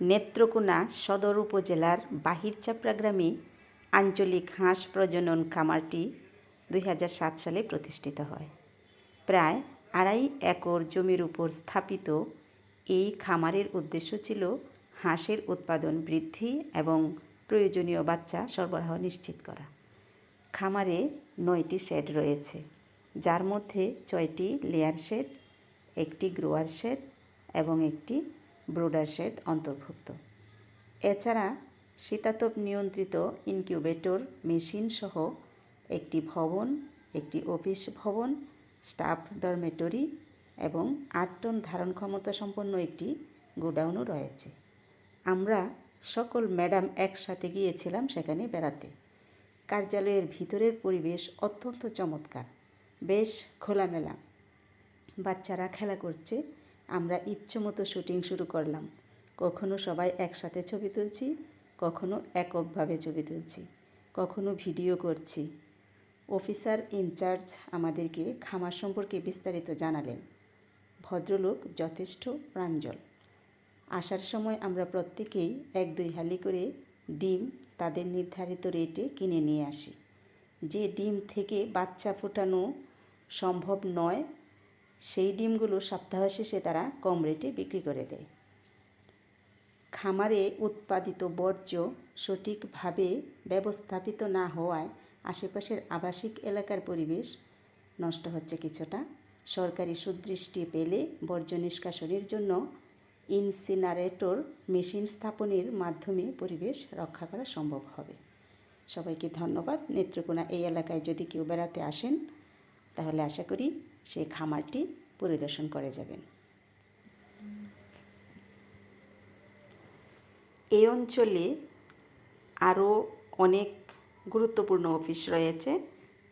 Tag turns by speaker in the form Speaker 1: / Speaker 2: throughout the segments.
Speaker 1: নেত্রকোনা সদর উপজেলার বাহিরচাপড়া গ্রামে আঞ্চলিক হাঁস প্রজনন খামারটি 2007 সালে প্রতিষ্ঠিত হয়। প্রায় 2.5 একর জমির উপর স্থাপিত এই খামারের উদ্দেশ্য ছিল হাঁসের উৎপাদন বৃদ্ধি এবং প্রয়োজনীয় বাচ্চা সরবরাহ নিশ্চিত করা। খামারে 9টি শেড রয়েছে, যার মধ্যে 6টি লেয়ার শেড, একটি গ্রোয়ার শেড এবং একটি ব্রোডার শেড অন্তর্ভুক্ত। এছাড়া শীতাতপ নিয়ন্ত্রিত ইনকিউবেটর মেশিন সহ একটি ভবন, একটি অফিস ভবন, স্টাফ ডরমেটরি এবং 8 টন ধারণ ক্ষমতা সম্পন্ন একটি গোডাউনও রয়েছে। আমরা সকল ম্যাডাম একসাথে গিয়েছিলাম সেখানে বেড়াতে। কার্যালয়ের ভিতরের পরিবেশ অত্যন্ত চমৎকার, বেশ খোলামেলা। বাচ্চারা খেলা করছে, আমরা ইচ্ছেমতো শুটিং শুরু করলাম। কখনো সবাই একসাথে ছবি তুলছি, কখনো এককভাবে ছবি তুলছি, কখনো ভিডিও করছি। অফিসার ইনচার্জ আমাদেরকে খামার সম্পর্কে বিস্তারিত জানালেন। ভদ্রলোক যথেষ্ট প্রাঞ্জল। আসার সময় আমরা প্রত্যেকেই 1-2 হালি করে ডিম তাদের নির্ধারিত রেটে কিনে নিয়ে আসি। যে ডিম থেকে বাচ্চা ফোটানো সম্ভব নয়, সেই ডিমগুলো সপ্তাহ শেষে তারা কম রেটে বিক্রি করে দেয়। খামারে উৎপাদিত বর্জ্য সঠিকভাবে ব্যবস্থাপিত না হওয়ায় আশেপাশের আবাসিক এলাকার পরিবেশ নষ্ট হচ্ছে কিছুটা। সরকারি সুদৃষ্টি পেলে বর্জ্য নিষ্কাশনের জন্য ইনসিনারেটর মেশিন স্থাপনের মাধ্যমে পরিবেশ রক্ষা করা সম্ভব হবে। সবাইকে ধন্যবাদ। নেত্রকোনা এই এলাকায় যদি কেউ বেড়াতে আসেন, তাহলে আশা করি সেই খামারটি পরিদর্শন করে যাবেন। এই অঞ্চলে আরও অনেক গুরুত্বপূর্ণ অফিস রয়েছে।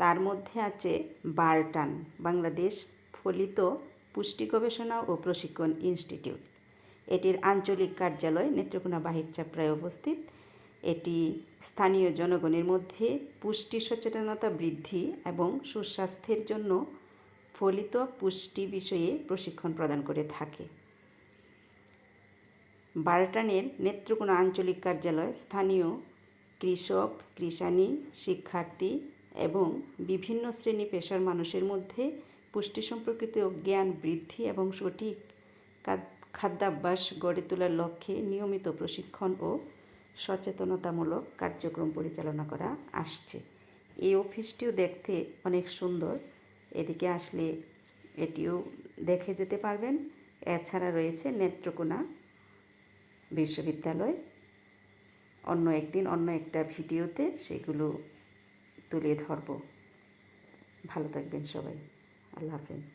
Speaker 1: তার মধ্যে আছে বারটান, বাংলাদেশ ফলিত পুষ্টি গবেষণা ও প্রশিক্ষণ ইনস্টিটিউট। এটির আঞ্চলিক কার্যালয় নেত্রকোনা বাহিরচাপড়ায় অবস্থিত। এটি স্থানীয় জনগণের মধ্যে পুষ্টি সচেতনতা বৃদ্ধি এবং সুস্বাস্থ্যের জন্য ফলিত পুষ্টি বিষয়ে প্রশিক্ষণ প্রদান করে থাকে। বারটানের নেত্রকোনা আঞ্চলিক কার্যালয় স্থানীয় কৃষক, কৃষানী, শিক্ষার্থী এবং বিভিন্ন শ্রেণী পেশার মানুষের মধ্যে পুষ্টি সম্পর্কিত জ্ঞান বৃদ্ধি এবং সঠিক খাদ্যাভ্যাস গড়ে তোলার লক্ষ্যে নিয়মিত প্রশিক্ষণ ও সচেতনতামূলক কার্যক্রম পরিচালনা করা আসছে। এই অফিসটিও দেখতে অনেক সুন্দর। এদিকে আসলে এটিও দেখে যেতে পারবেন। এছাড়া রয়েছে নেত্রকোনা বিশ্ববিদ্যালয়। অন্য একদিন অন্য একটা ভিডিওতে সেগুলো তুলে ধরব। ভালো থাকবেন সবাই। আল্লাহ হাফেজ।